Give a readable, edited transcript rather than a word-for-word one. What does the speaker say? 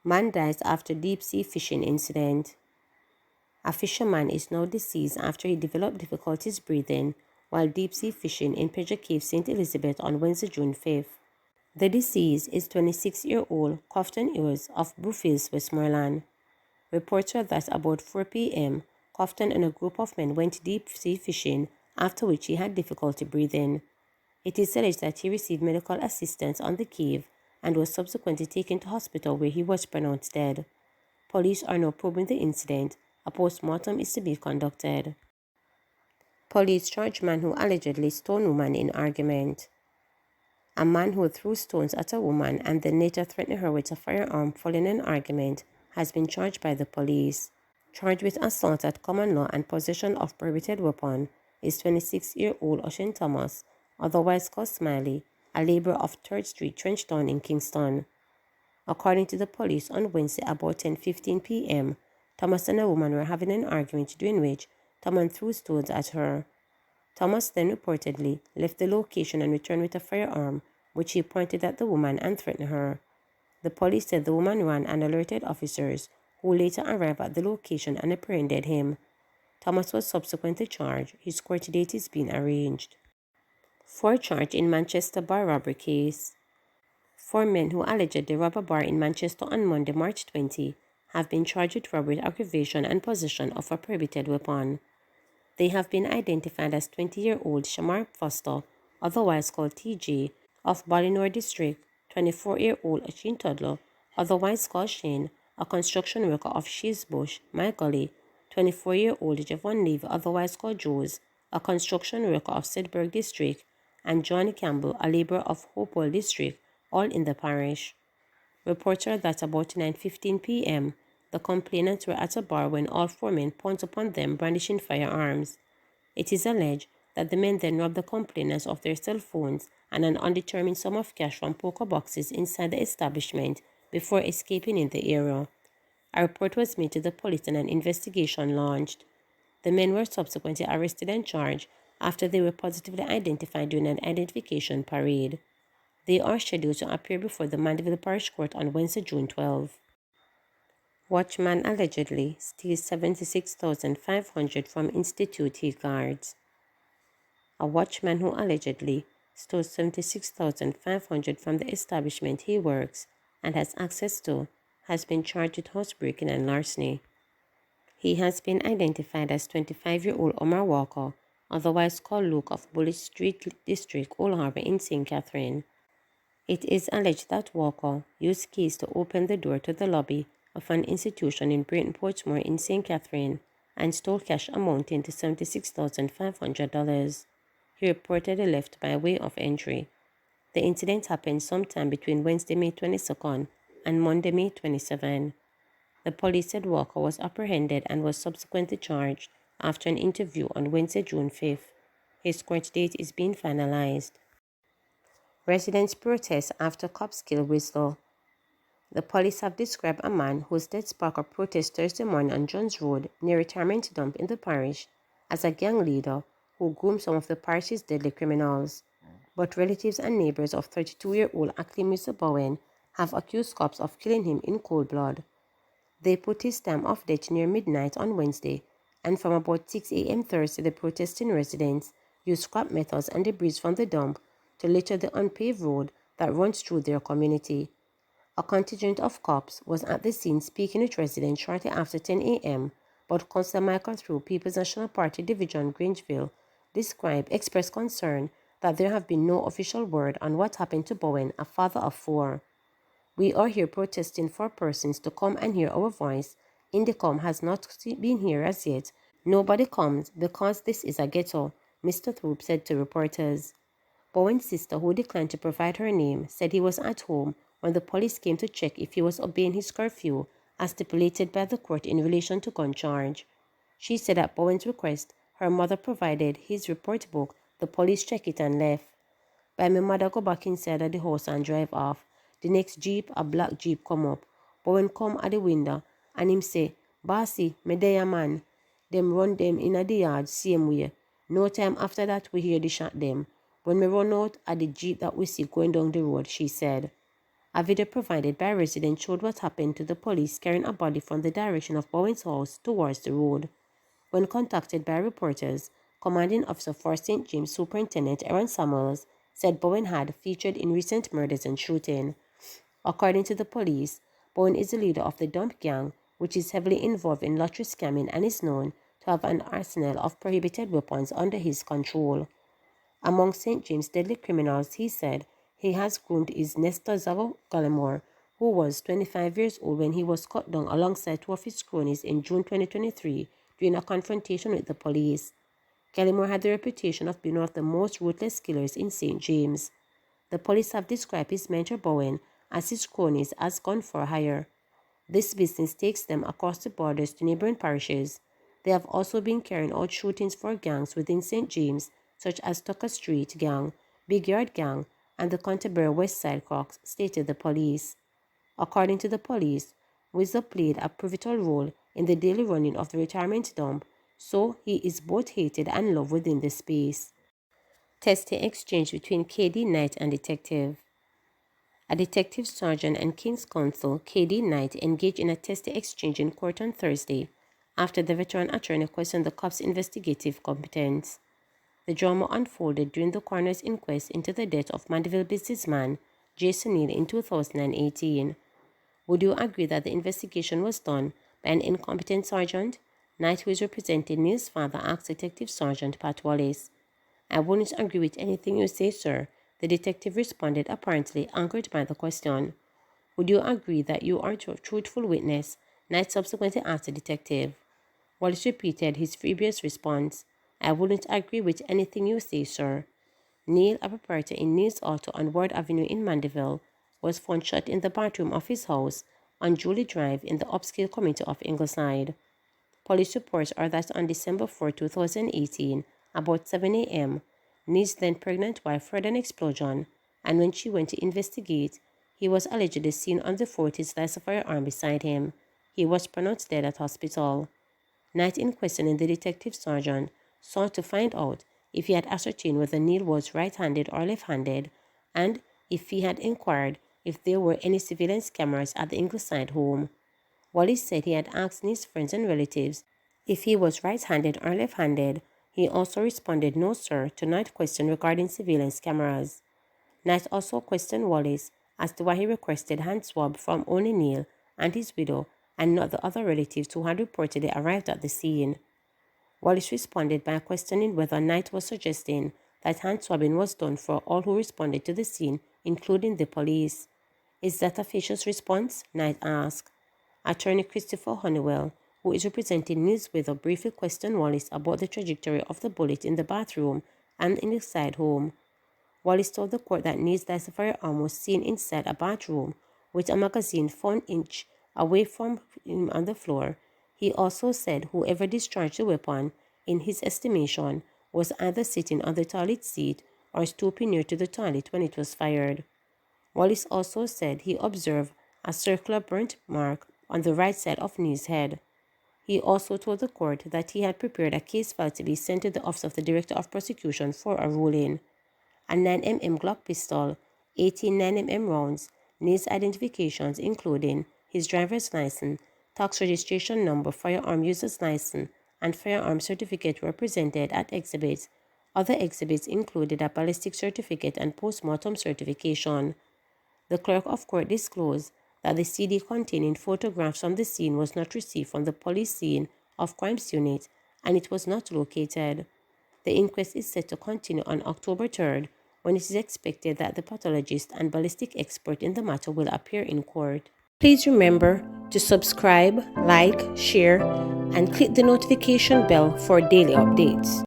Man dies after deep-sea fishing incident. A fisherman is now deceased after he developed difficulties breathing while deep-sea fishing in Pedro Cave, St. Elizabeth on Wednesday, June 5th. The deceased is 26-year-old Crofton Ewers of Bluefields, Westmoreland. Reports are that about 4 p.m., Crofton and a group of men went deep-sea fishing, after which he had difficulty breathing. It is alleged that he received medical assistance on the cave and was subsequently taken to hospital where he was pronounced dead. Police are now probing the incident. A post-mortem is to be conducted. Police charge man who allegedly stoned woman in argument. A man who threw stones at a woman and then later threatened her with a firearm following an argument has been charged by the police. Charged with assault at common law and possession of prohibited weapon is 26-year-old Ocean Thomas, otherwise called Smiley, a laborer of 3rd Street, Trenchtown in Kingston. According to the police, on Wednesday about 10:15 p.m., Thomas and a woman were having an argument during which Thomas threw stones at her. Thomas then reportedly left the location and returned with a firearm, which he pointed at the woman and threatened her. The police said the woman ran and alerted officers, who later arrived at the location and apprehended him. Thomas was subsequently charged. His court date is being arranged. 4 charged in Manchester bar robbery case. 4 men who allegedly robbed a bar in Manchester on Monday, March 20, have been charged with robbery, aggravation, and possession of a prohibited weapon. They have been identified as 20-year-old Shamar Foster, otherwise called TJ, of Ballinor District, 24-year-old Asheen Toddler, otherwise called Shane, a construction worker of Sheesbush, My Gully, 24-year-old Javon Levy, otherwise called Joes, a construction worker of Sedberg District, and Johnny Campbell, a laborer of Hopewell District, all in the parish. Reports are that about 9:15 p.m., the complainants were at a bar when all 4 men pounced upon them brandishing firearms. It is alleged that the men then robbed the complainants of their cell phones and an undetermined sum of cash from poker boxes inside the establishment before escaping in the area. A report was made to the police and an investigation launched. The men were subsequently arrested and charged after they were positively identified during an identification parade. They are scheduled to appear before the Mandeville Parish Court on Wednesday, June 12. Watchman allegedly steals $76,500 from Institute he guards. A watchman who allegedly stole $76,500 from the establishment he works and has access to has been charged with housebreaking and larceny. He has been identified as 25-year-old Omar Walker, otherwise called Luke, of Bullitt Street District, Old Harbour in St. Catherine. It is alleged that Walker used keys to open the door to the lobby of an institution in Brayton Portsmouth in St. Catherine and stole cash amounting to $76,500. He reportedly left by way of entry. The incident happened sometime between Wednesday, May 22nd and Monday, May 27. The police said Walker was apprehended and was subsequently charged after an interview on Wednesday, June 5th. His court date is being finalized. Residents protest after cops kill Whistler. The police have described a man whose death sparked a protest Thursday morning on Johns Road near retirement dump in the parish as a gang leader who groomed some of the parish's deadly criminals. But relatives and neighbors of 32-year-old Ackley Mr. Bowen have accused cops of killing him in cold blood. They put his time of death near midnight on Wednesday, and from about 6 a.m. Thursday, the protesting residents used scrap metals and debris from the dump to litter the unpaved road that runs through their community. A contingent of cops was at the scene speaking with residents shortly after 10 a.m., but Councillor Michael Through, People's National Party Division, Grangeville, expressed concern that there have been no official word on what happened to Bowen, a father of 4. We are here protesting for persons to come and hear our voice. Indicom has not been here as yet. Nobody comes because this is a ghetto, Mr. Throop said to reporters. Bowen's sister, who declined to provide her name, said he was at home when the police came to check if he was obeying his curfew as stipulated by the court in relation to gun charge. She said at Bowen's request, her mother provided his report book, the police checked it and left. By my mother go back inside of the house and drive off. The next jeep, a black jeep, come up. Bowen come at the window and him say, "Bossy, me there man." Them run them in the yard same way. No time after that we hear the shot them. When we run out at the jeep that we see going down the road, she said. A video provided by a resident showed what happened to the police carrying a body from the direction of Bowen's house towards the road. When contacted by reporters, Commanding Officer for St. James Superintendent Aaron Samuels said Bowen had featured in recent murders and shooting. According to the police, Bowen is the leader of the Dump Gang, which is heavily involved in lottery scamming and is known to have an arsenal of prohibited weapons under his control. Among St. James' deadly criminals, he said he has groomed his Nestor Zago Gallimore, who was 25 years old when he was cut down alongside two of his cronies in June 2023 during a confrontation with the police. Gallimore had the reputation of being one of the most ruthless killers in St. James. The police have described his mentor Bowen as his cronies as gun for hire. This business takes them across the borders to neighboring parishes. They have also been carrying out shootings for gangs within St. James, such as Tucker Street Gang, Big Yard Gang, and the Canterbury West Side Crocs, stated the police. According to the police, Whistler played a pivotal role in the daily running of the retirement dump, so he is both hated and loved within the space. Testy exchange between KD Knight and detective. A detective sergeant and King's Counsel, KD Knight, engaged in a testy exchange in court on Thursday after the veteran attorney questioned the cop's investigative competence. The drama unfolded during the coroner's inquest into the death of Mandeville businessman Jason Neal in 2018. Would you agree that the investigation was done by an incompetent sergeant? Knight, who is representing Neal's father, asked Detective Sergeant Pat Wallace. I wouldn't agree with anything you say, sir, the detective responded, apparently angered by the question. Would you agree that you are a truthful witness? Knight subsequently asked the detective. Wallace repeated his previous response. I wouldn't agree with anything you say, sir. Neal, a proprietor in Neal's Auto on Ward Avenue in Mandeville, was found shot in the bathroom of his house on Julie Drive in the upscale community of Ingleside. Police reports are that on December 4, 2018, about 7 a.m., Neal's then pregnant wife heard an explosion, and when she went to investigate, he was allegedly seen on the floor with his live firearm beside him. He was pronounced dead at hospital. Knight, in questioning the detective sergeant, sought to find out if he had ascertained whether Neal was right-handed or left-handed, and if he had inquired if there were any surveillance cameras at the Ingleside home. Wallace said he had asked Neal's friends and relatives if he was right-handed or left-handed. He also responded no, sir, to Knight's question regarding surveillance cameras. Knight also questioned Wallace as to why he requested hand swab from only Neal and his widow and not the other relatives who had reportedly arrived at the scene. Wallace responded by questioning whether Knight was suggesting that hand swabbing was done for all who responded to the scene, including the police. Is that a facious response? Knight asked. Attorney Christopher Honeywell, who is representing Neal's widow, briefly questioned Wallace about the trajectory of the bullet in the bathroom and in the side home. Wallace told the court that Neal's live firearm was seen inside a bathroom with a magazine 1 inch away from him on the floor. He also said whoever discharged the weapon, in his estimation, was either sitting on the toilet seat or stooping near to the toilet when it was fired. Wallace also said he observed a circular burnt mark on the right side of Neal's head. He also told the court that he had prepared a case file to be sent to the Office of the Director of Prosecution for a ruling. A 9mm Glock pistol, 18 9mm rounds, Neal's identifications including his driver's license, tax registration number, firearm user's license, and firearm certificate were presented at exhibits. Other exhibits included a ballistic certificate and post-mortem certification. The clerk of court disclosed that the CD containing photographs from the scene was not received from the police scene of crimes unit and it was not located. The inquest is set to continue on October 3rd, when it is expected that the pathologist and ballistic expert in the matter will appear in court. Please remember to subscribe, like, share, and click the notification bell for daily updates.